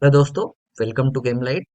Hello दोस्तों, welcome to game light.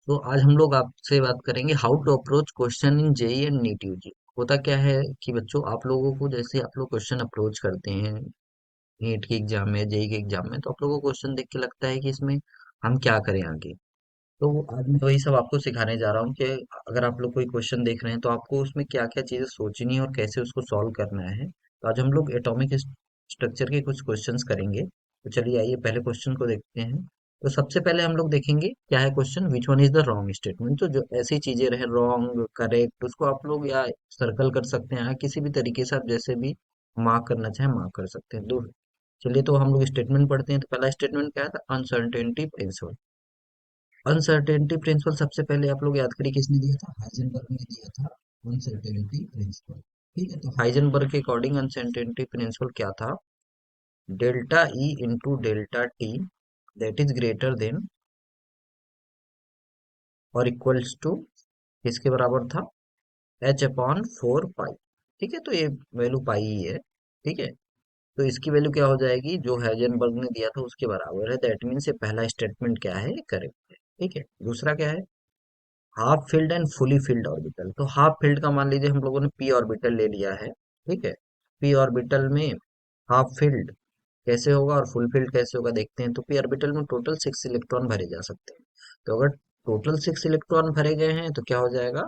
तो आज हम लोग आपसे बात करेंगे how to approach question in JEE and NEET UG. होता क्या है कि बच्चों, आप लोगों को जैसे आप लोग क्वेश्चन अप्रोच करते हैं नीट के एग्जाम में, जेई के एग्जाम में, तो आप लोगों को क्वेश्चन देख के लगता है कि इसमें हम क्या करें आगे। तो आज मैं वही सब आपको सिखाने जा रहा हूँ कि अगर आप लोग कोई क्वेश्चन देख रहे हैं तो आपको उसमें क्या क्या चीजें सोचनी है और कैसे उसको सॉल्व करना है। तो आज हम लोग एटॉमिक स्ट्रक्चर के कुछ क्वेश्चंस करेंगे। तो चलिए आइए पहले क्वेश्चन को देखते हैं। तो सबसे पहले हम लोग देखेंगे क्या है question, which one is the wrong statement. तो जो ऐसी चीजें रहे रॉन्ग करेक्ट, उसको आप लोग या सर्कल कर सकते हैं या किसी भी तरीके से आप जैसे भी मार्क करना चाहें मार्क कर सकते हैं। तो चलिए, तो हम लोग स्टेटमेंट पढ़ते हैं। तो पहला स्टेटमेंट क्या था, अनसर्टेनिटी प्रिंसिपल। अनसर्टेनिटी प्रिंसिपल सबसे पहले आप लोग याद करिए किसने दिया था, हाइजेनबर्ग ने दिया था अनसर्टेनिटी प्रिंसिपल। ठीक है, तो हाइजेनबर्ग के अकॉर्डिंग अनसर्टेनिटी प्रिंसिपल क्या था, delta E into delta T that is greater than और इक्वल्स टू, किसके बराबर था, एच अपॉन फोर पाई। ठीक है, तो ये वैल्यू पाई ही है। ठीक है, तो इसकी वैल्यू क्या हो जाएगी, जो हाइजेनबर्ग ने दिया था उसके बराबर है। दैट मीन्स ये पहला स्टेटमेंट क्या है, करेक्ट है। ठीक है, दूसरा क्या है, half field and fully filled orbital. तो हाफ फील्ड का मान लीजिए हम लोगों ने पी ऑर्बिटल ले लिया है। ठीक है, पी ऑर्बिटल में हाफ फील्ड कैसे होगा और फुल फील्ड कैसे होगा देखते हैं। तो पी ऑर्बिटल में टोटल 6 इलेक्ट्रॉन भरे जा सकते हैं। तो अगर टोटल 6 इलेक्ट्रॉन भरे गए हैं तो क्या हो जाएगा,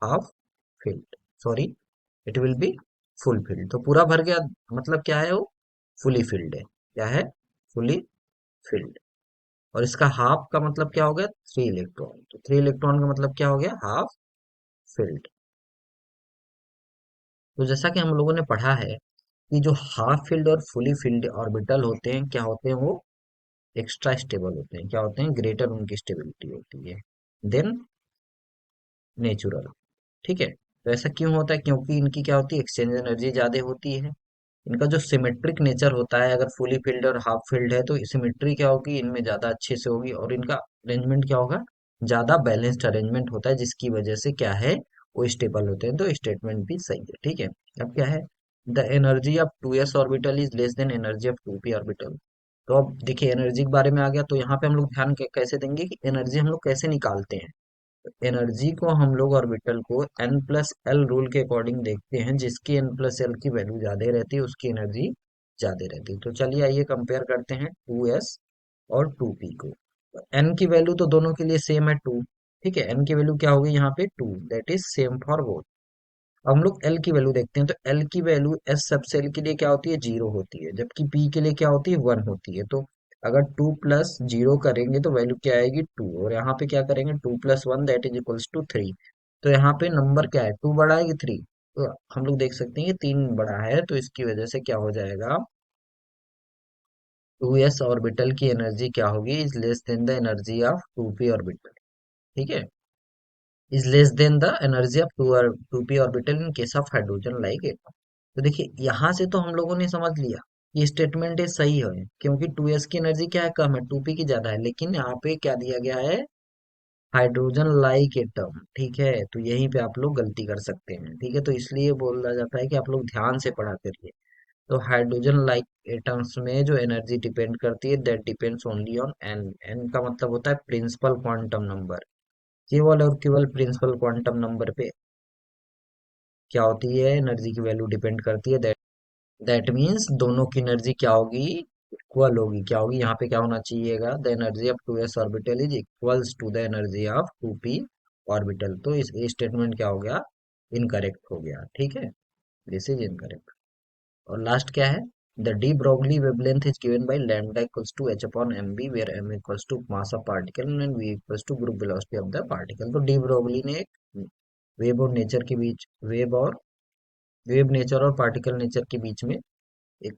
half field, sorry, it will be full field. तो पूरा भर गया मतलब क्या है, वो फुली फील्ड है। क्या है, फुली फील्ड। और इसका हाफ का मतलब क्या हो गया, 3 इलेक्ट्रॉन। तो 3 इलेक्ट्रॉन का मतलब क्या हो गया, हाफ फील्ड। तो जैसा कि हम लोगों ने पढ़ा है कि जो हाफ फील्ड और फुली फील्ड ऑर्बिटल होते हैं, क्या होते हैं, वो एक्स्ट्रा स्टेबल होते हैं। क्या होते हैं, ग्रेटर उनकी स्टेबिलिटी होती है देन नेचुरल। ठीक है, तो ऐसा क्यों होता है, क्योंकि इनकी क्या होती है, एक्सचेंज एनर्जी ज्यादा होती है। इनका जो सिमेट्रिक नेचर होता है, अगर फुली फील्ड और हाफ फील्ड है तो सिमेट्री क्या होगी, इनमें ज्यादा अच्छे से होगी। और इनका अरेंजमेंट क्या होगा, ज्यादा बैलेंस्ड अरेंजमेंट होता है, जिसकी वजह से क्या है, वो स्टेबल होते हैं। तो स्टेटमेंट भी सही है। ठीक है, अब क्या है, the energy of 2s orbital is less than energy of 2p orbital. तो अब देखिए, एनर्जी के बारे में आ गया, तो यहाँ पे हम लोग ध्यान कैसे देंगे कि एनर्जी हम लोग कैसे निकालते हैं। एनर्जी को हम लोग ऑर्बिटल को एन प्लस एल रूल के अकॉर्डिंग देखते हैं। जिसकी एन प्लस एल की वैल्यू ज्यादा रहती है उसकी एनर्जी ज्यादा रहती है। तो चलिए आइए कंपेयर करते हैं 2s और 2p को। एन की वैल्यू तो दोनों के लिए सेम है, 2। ठीक है, एन की वैल्यू क्या होगी यहाँ पे, 2, that is same for both. अब हम लोग एल की वैल्यू देखते हैं। तो एल की वैल्यू एस सब सेल के लिए क्या होती है, 0 होती है, जबकि पी के लिए क्या होती है, 1 होती है। तो अगर 2 प्लस 0 करेंगे तो वैल्यू क्या आएगी, 2। और यहाँ पे क्या करेंगे, 2 plus 1 that is equals to 3। तो यहाँ पे नंबर क्या है, 2 बड़ा है कि 3। तो हम लोग देख सकते हैं कि 3 बड़ा है, तो इसकी वजह से क्या हो जाएगा, 2s ऑर्बिटल की एनर्जी क्या होगी, is less than the energy of 2p orbital. ठीक है, is less than the energy of 2p orbital in case of hydrogen like atom. तो देखिए, यहां से तो हम लोगों ने समझ लिया ये स्टेटमेंट ये सही है, क्योंकि 2s की एनर्जी क्या है, कम है, 2p की ज्यादा है। लेकिन यहाँ पे क्या दिया गया है, हाइड्रोजन लाइक एटम। ठीक है, तो यहीं पे आप लोग गलती कर सकते हैं। ठीक है, तो इसलिए बोला जाता है कि आप लोग ध्यान से पढ़ा करिए। तो हाइड्रोजन लाइक एटम्स में जो एनर्जी डिपेंड करती है, that depends only on N. N का मतलब होता है प्रिंसिपल क्वांटम नंबर। केवल और केवल प्रिंसिपल क्वांटम नंबर पे क्या होती है, एनर्जी की वैल्यू डिपेंड करती है। दैट मीन्स दोनों की एनर्जी क्या होगी, इक्वल होगी। क्या होगी, यहाँ पे क्या होना चाहिएगा, the energy of 2s orbital is equals to the energy of 2p orbital. तो इस स्टेटमेंट क्या हो गया, इनकरेक्ट हो गया। ठीक है, दिस इज इनकरेक्ट। और लास्ट क्या है, the de Broglie wavelength is given by lambda equals to h upon mv, where m equals to mass of particle and v equals to group velocity of the particle. तो de Broglie ने एक wave और nature के बीच, wave nature और particle nature के बीच में एक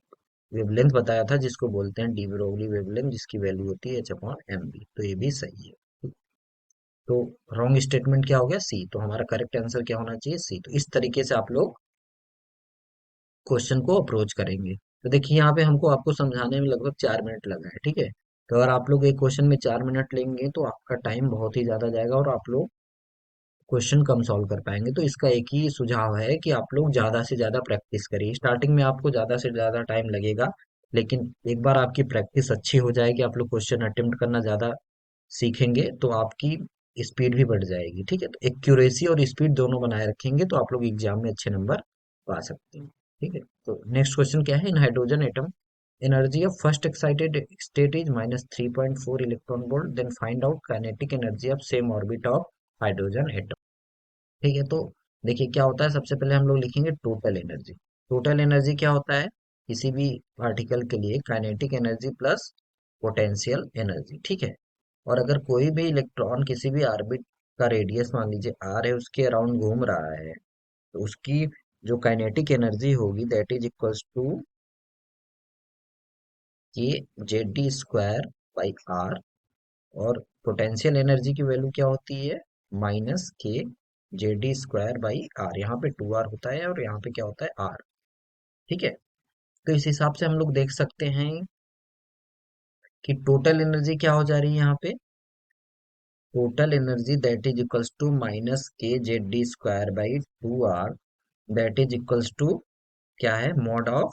वेवलेंथ बताया था, जिसको बोलते हैं डी ब्रोगली वेवलेंथ, जिसकी वैल्यू होती है h अपॉन mv। तो ये भी सही है। तो रॉन्ग स्टेटमेंट क्या हो गया, सी। तो हमारा करेक्ट आंसर क्या होना चाहिए, सी। तो इस तरीके से आप लोग क्वेश्चन को अप्रोच करेंगे। तो देखिए, यहाँ पे हमको आपको समझाने में लगभग 4 मिनट लगा है। ठीक है, तो अगर आप लोग एक क्वेश्चन में 4 मिनट लेंगे तो आपका टाइम बहुत ही ज्यादा जाएगा और आप लोग क्वेश्चन कम सॉल्व कर पाएंगे। तो इसका एक ही सुझाव है कि आप लोग ज्यादा से ज्यादा प्रैक्टिस करिए। स्टार्टिंग में आपको ज्यादा से ज्यादा टाइम लगेगा, लेकिन एक बार आपकी प्रैक्टिस अच्छी हो जाएगी, आप लोग क्वेश्चन अटेम्प्ट करना ज्यादा सीखेंगे तो आपकी स्पीड भी बढ़ जाएगी। ठीक है, तो एक्यूरेसी और स्पीड दोनों बनाए रखेंगे तो आप लोग एग्जाम में अच्छे नंबर पा सकते हैं। ठीक है, तो नेक्स्ट क्वेश्चन क्या है, in hydrogen atom energy of first excited state is -3.4 electron volt, then find out kinetic energy of same orbit of hydrogen atom. ठीक है, तो देखिए क्या होता है, सबसे पहले हम लोग लिखेंगे टोटल एनर्जी। टोटल एनर्जी क्या होता है, किसी भी पार्टिकल के लिए kinetic energy plus potential energy. ठीक है, और अगर कोई भी इलेक्ट्रॉन किसी भी ऑर्बिट का रेडियस मान लीजिए आर है, उसके अराउंड घूम रहा है, तो उसकी जो काइनेटिक एनर्जी होगी that is equals to K Z D square by R, और पोटेंशियल एनर्जी की वैल्यू क्या होती है, -k Z D square by R. यहाँ पे 2r होता है और यहाँ पे क्या होता है r। ठीक है, तो इस हिसाब से हम लोग देख सकते हैं कि टोटल एनर्जी क्या हो जा रही है यहाँ पे, total energy that is equals to -k Z D square by 2r, that is equals to क्या है, mod of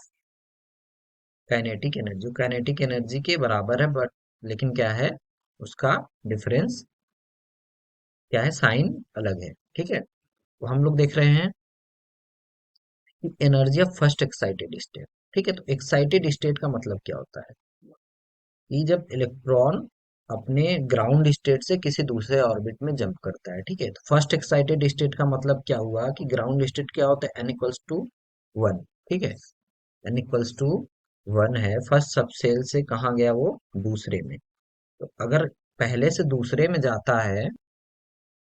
kinetic energy. Kinetic energy के बराबर है, बट लेकिन क्या है उसका डिफरेंस, क्या है, साइन अलग है। ठीक है, तो हम लोग देख रहे हैं कि energy of first excited state. ठीक है, तो एक्साइटेड स्टेट का मतलब क्या होता है कि जब इलेक्ट्रॉन अपने ग्राउंड स्टेट से किसी दूसरे ऑर्बिट में जंप करता है। ठीक है, तो फर्स्ट एक्साइटेड स्टेट का मतलब क्या हुआ कि ग्राउंड स्टेट क्या होता है, n=1। ठीक है, n=1 है, फर्स्ट सबसेल से कहाँ गया वो, दूसरे में। तो अगर पहले से दूसरे में जाता है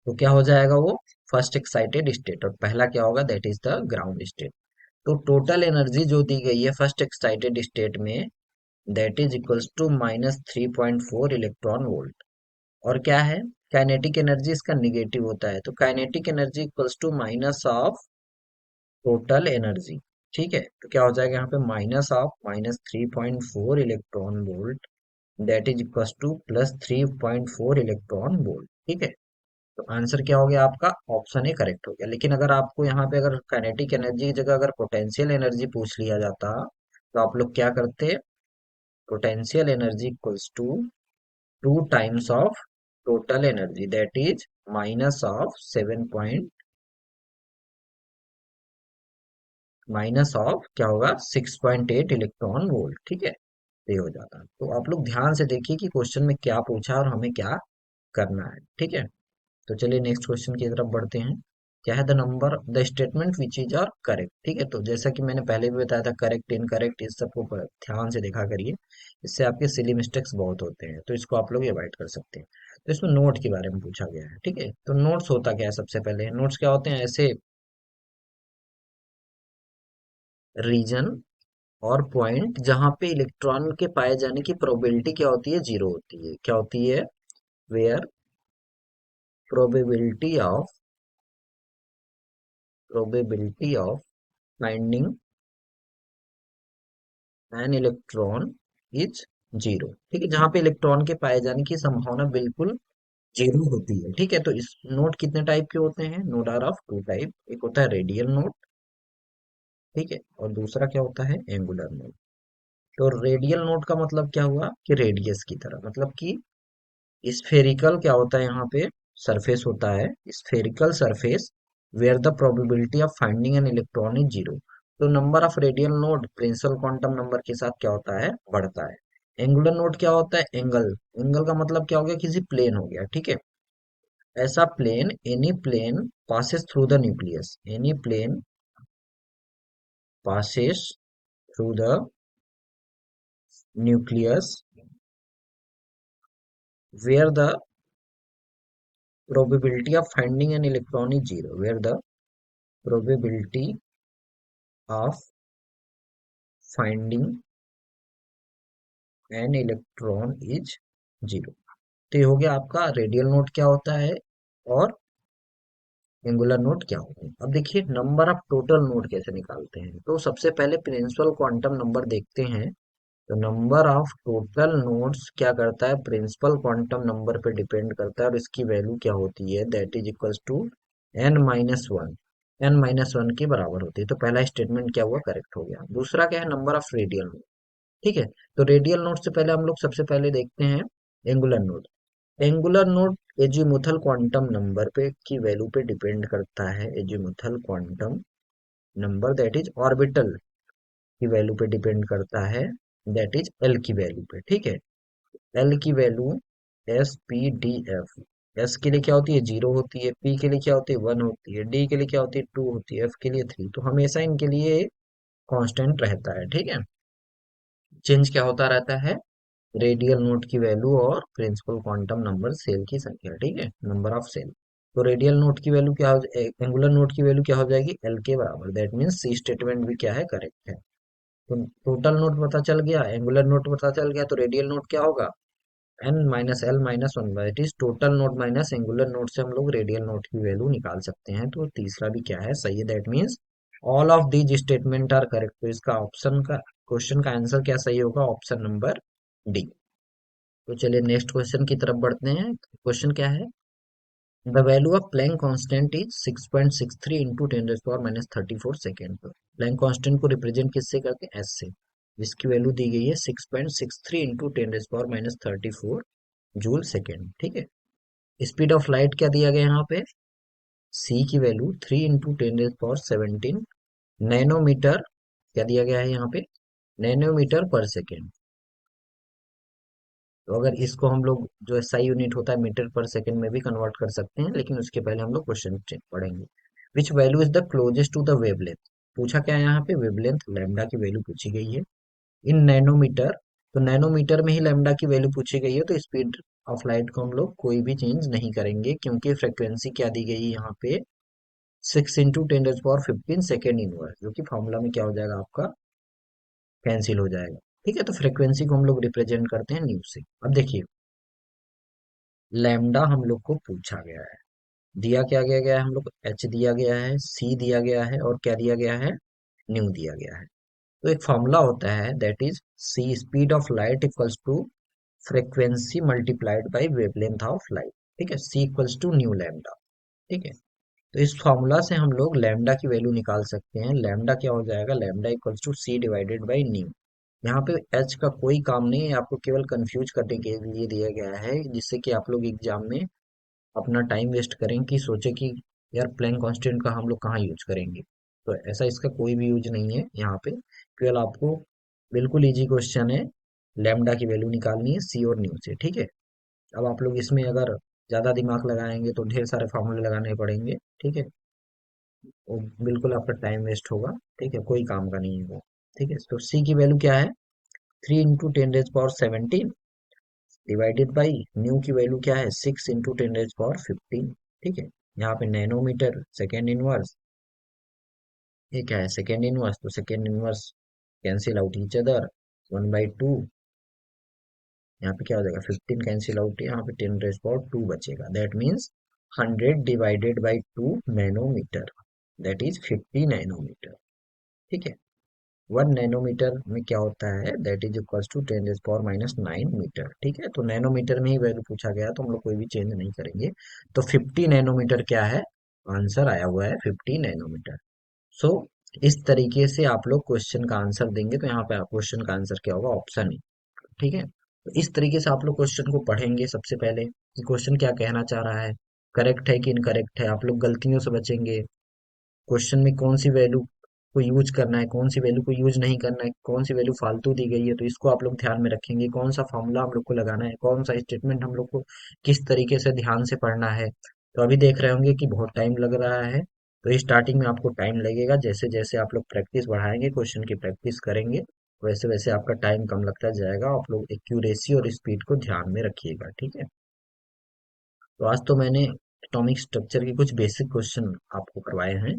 तो क्या हो जाएगा वो, फर्स्ट एक्साइटेड स्टेट, और पहला क्या होगा, that is the ground state. तो टोटल एनर्जी जो दी गई है फर्स्ट एक्साइटेड स्टेट में that is equals to -3.4 electron volt. और क्या है, काइनेटिक एनर्जी इसका निगेटिव होता है, तो kinetic energy equals to minus of total energy. ठीक है, तो क्या हो जाएगा यहाँ पे, minus of -3.4 electron volt that is equals to +3.4 electron volt. ठीक है, तो आंसर क्या हो गया आपका, ऑप्शन ए करेक्ट हो गया। लेकिन अगर आपको यहाँ पे अगर काइनेटिक एनर्जी की जगह अगर पोटेंशियल एनर्जी पूछ लिया जाता तो आप लोग क्या करते, potential energy equals to 2 times of total energy that is minus of 6.8 electron volt. ठीक है, तो ये हो जाता। तो आप लोग ध्यान से देखिए कि क्वेश्चन में क्या पूछा और हमें क्या करना है। ठीक है, तो चलिए नेक्स्ट क्वेश्चन की तरफ बढ़ते हैं। क्या है, the number the statement which is are correct. ठीक है, तो जैसा कि मैंने पहले भी बताया था, करेक्ट इनकरेक्ट इस सबको ध्यान से देखा करिए, इससे आपके सिली मिस्टेक्स बहुत होते हैं, तो इसको आप लोग अवॉइड कर सकते हैं। तो इसमें नोट के बारे में पूछा गया है। ठीक है, तो नोट्स होता क्या है, सबसे पहले नोट्स क्या होते हैं, ऐसे रीजन और पॉइंट जहां पे इलेक्ट्रॉन के पाए जाने की प्रोबेबिलिटी क्या होती है, जीरो होती है। क्या होती है, where probability of finding an electron is zero. ठीक है, जहां पे इलेक्ट्रॉन के पाए जाने की संभावना बिल्कुल जीरो होती है। ठीक है, तो इस नोट कितने टाइप के होते हैं, नोड आर ऑफ 2 टाइप, एक होता है रेडियल नोट, ठीक है, और दूसरा क्या होता है, एंगुलर नोट। तो रेडियल नोट का मतलब क्या हुआ कि रेडियस की तरह, मतलब कि स्फेरिकल क्या होता है, यहाँ पे सरफेस होता है, spherical surface where the probability of finding an electron is zero. तो number of radial node principal quantum number के साथ क्या होता है, बढ़ता है। एंगुलर नोड क्या होता है, एंगल, एंगल का मतलब क्या हो गया, किसी प्लेन हो गया। ठीक है, ऐसा plane, any plane passes through the nucleus, any plane passes through the nucleus where the probability of finding an electron is zero, where the probability of finding an electron is zero। तो ये हो गया आपका radial node क्या होता है और angular note क्या होता है। अब देखिए नंबर ऑफ टोटल नोट कैसे निकालते हैं, तो सबसे पहले प्रिंसिपल क्वांटम नंबर देखते हैं। तो नंबर ऑफ टोटल नोड्स क्या करता है, प्रिंसिपल क्वांटम नंबर पे डिपेंड करता है, और इसकी वैल्यू क्या होती है, that is equals to n-1, n-1 के बराबर होती है। तो पहला स्टेटमेंट क्या हुआ, करेक्ट हो गया। दूसरा क्या है, नंबर ऑफ रेडियल नोड। ठीक है, तो रेडियल नोड से पहले हम लोग सबसे पहले देखते हैं angular node. Angular note azimuthal quantum number पे की वैल्यू पे डिपेंड करता है। Azimuthal quantum number that is orbital की वैल्यू पे डिपेंड करता है, दैट इज एल की वैल्यू पे। ठीक है, एल की value S P D F. S के लिए क्या होती है, जीरो होती है। पी के लिए क्या होती है, वन होती है। डी के लिए क्या होती है, टू होती है। एफ के लिए थ्री। तो हमेशा इनके लिए कांस्टेंट रहता है। ठीक है, चेंज क्या होता रहता है, रेडियल नोट की वैल्यू और प्रिंसिपल क्वांटम नंबर सेल की संख्या। ठीक है, नंबर ऑफ सेल। तो रेडियल नोट की वैल्यू क्या हो, एंगुलर नोट की वैल्यू क्या हो जाएगी, एल के बराबर। दैट मीन्स सी स्टेटमेंट भी क्या है, करेक्ट है। तो टोटल नोट पता चल गया, एंगुलर नोट पता चल गया, तो रेडियल नोट क्या होगा, N minus L minus one by it is total node minus angular node से हम लोग रेडियल नोट की वैल्यू निकाल सकते हैं। तो तीसरा भी क्या है, सही है। That means all of these statement are correct. तो इसका ऑप्शन का, क्वेश्चन का आंसर क्या सही होगा, ऑप्शन नंबर डी। तो चलिए नेक्स्ट क्वेश्चन की तरफ बढ़ते हैं। क्वेश्चन क्या है, the value of Planck constant is 6.63 into 10⁻³ second. Planck constant को रिप्रेजेंट किससे करते हैं, एस से, जिसकी वैल्यू दी गई है 6.63 इंटू 10⁻³ जूल सेकेंड। ठीक है, स्पीड ऑफ लाइट क्या दिया गया यहाँ पे, सी की वैल्यू 3 इंटू 10⁻17 नैनोमीटर, क्या दिया गया है यहाँ पे, नैनोमीटर पर सेकेंड। तो अगर इसको हम लोग जो एसआई यूनिट होता है मीटर पर सेकंड में भी कन्वर्ट कर सकते हैं, लेकिन उसके पहले हम लोग क्वेश्चन पढ़ेंगे। Which value is the closest to the wavelength. पूछा क्या है यहाँ पे, वेवलेंथ लैम्डा की वैल्यू पूछी गई है इन नैनोमीटर। तो नैनोमीटर में ही लैम्डा की वैल्यू पूछी गई है, तो स्पीड ऑफ लाइट को हम लोग कोई भी चेंज नहीं करेंगे, क्योंकि फ्रिक्वेंसी क्या दी गई है यहाँ पे, 6 इंटू 10⁻15 सेकेंड इनवर्स, जो कि फॉर्मूला में क्या हो जाएगा आपका, कैंसिल हो जाएगा। ठीक है, तो फ्रिक्वेंसी को हम लोग रिप्रेजेंट करते हैं न्यू से। अब देखिए, लैम्डा हम लोग को पूछा गया है, दिया क्या गया गया है, हम लोग को एच दिया गया है, सी दिया गया है, और क्या दिया गया है, न्यू दिया गया है। तो एक फॉर्मूला होता है, that is C speed of light equals to frequency multiplied by wavelength of light. ठीक है, C equals to nu lambda. ठीक है, तो इस फॉर्मूला से हम लोग लैम्डा की वैल्यू निकाल सकते हैं। लैम्डा क्या हो जाएगा, lambda equals to C divided by nu. यहाँ पे एच का कोई काम नहीं है, आपको केवल कंफ्यूज करने के लिए दिया गया है, जिससे कि आप लोग एग्जाम में अपना टाइम वेस्ट करें कि सोचे कि यार प्लैंक कांस्टेंट का हम लोग कहाँ यूज करेंगे। तो ऐसा इसका कोई भी यूज नहीं है यहाँ पे, केवल आपको बिल्कुल इजी क्वेश्चन है, लैम्डा की वैल्यू निकालनी है सी और न्यू से। ठीक है, अब आप लोग इसमें अगर ज्यादा दिमाग लगाएंगे तो ढेर सारे फॉर्मूले लगाने पड़ेंगे। ठीक है, वो बिल्कुल आपका टाइम वेस्ट होगा। ठीक है, कोई काम का नहीं है वो। ठीक है, तो सी की वैल्यू क्या है, 3 इंटू 10⁻17 डिवाइडेड बाई न्यू की वैल्यू क्या है, 6 इंटू 10⁻15। ठीक है, यहाँ पे नैनोमीटर सेकेंड इनवर्स, ये क्या है, सेकेंड इनवर्स, तो second inverse cancel out each other, 1/2। यहाँ पे क्या हो जाएगा, 15 कैंसिल आउट, यहाँ पे 10⁻2 बचेगा। That means 100 divided by 2 nanometre, that is 50 nanometre. ठीक है, 1 नैनोमीटर में क्या होता है, that is equals to 10⁻⁹ metre. ठीक है, तो नैनोमीटर में ही वैल्यू पूछा गया, तो हम लोग कोई भी चेंज नहीं करेंगे। तो 50 नैनोमीटर क्या है, आंसर आया हुआ है 50 नैनोमीटर। सो इस तरीके से आप लोग क्वेश्चन का आंसर देंगे, तो यहाँ पे क्वेश्चन का आंसर क्या होगा, ऑप्शन ई। ठीक है, तो इस तरीके से आप लोग क्वेश्चन को पढ़ेंगे सबसे पहले कि क्वेश्चन क्या कहना चाह रहा है, करेक्ट है कि इनकरेक्ट है। आप लोग गलतियों से बचेंगे, क्वेश्चन में कौन सी वैल्यू को यूज करना है, कौन सी वैल्यू को यूज नहीं करना है, कौन सी वैल्यू फालतू दी गई है, तो इसको आप लोग ध्यान में रखेंगे। कौन सा फॉर्मूला हम लोग को लगाना है, कौन सा स्टेटमेंट हम लोग को किस तरीके से ध्यान से पढ़ना है। तो अभी देख रहे होंगे कि बहुत टाइम लग रहा है, तो स्टार्टिंग में आपको टाइम लगेगा। जैसे जैसे आप लोग प्रैक्टिस बढ़ाएंगे, क्वेश्चन की प्रैक्टिस करेंगे, वैसे वैसे आपका टाइम कम लगता जाएगा। आप लोग एक्यूरेसी और स्पीड को ध्यान में रखिएगा। ठीक है, तो आज तो मैंने एटॉमिक स्ट्रक्चर के कुछ बेसिक क्वेश्चन आपको करवाए हैं।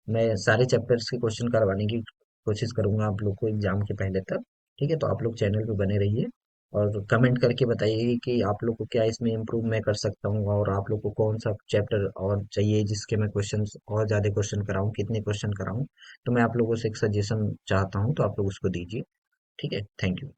मैं सारे चैप्टर्स के क्वेश्चन करवाने की कोशिश करूंगा आप लोग को एग्जाम के पहले तक। ठीक है, तो आप लोग चैनल पे बने रहिए और कमेंट करके बताइए कि आप लोग को क्या इसमें इम्प्रूव मैं कर सकता हूँ, और आप लोग को कौन सा चैप्टर और चाहिए जिसके मैं क्वेश्चन और ज़्यादा क्वेश्चन कराऊँ, कितने क्वेश्चन कराऊँ। तो मैं आप लोगों से एक सजेशन चाहता हूँ, तो आप लोग उसको दीजिए। ठीक है, थैंक यू।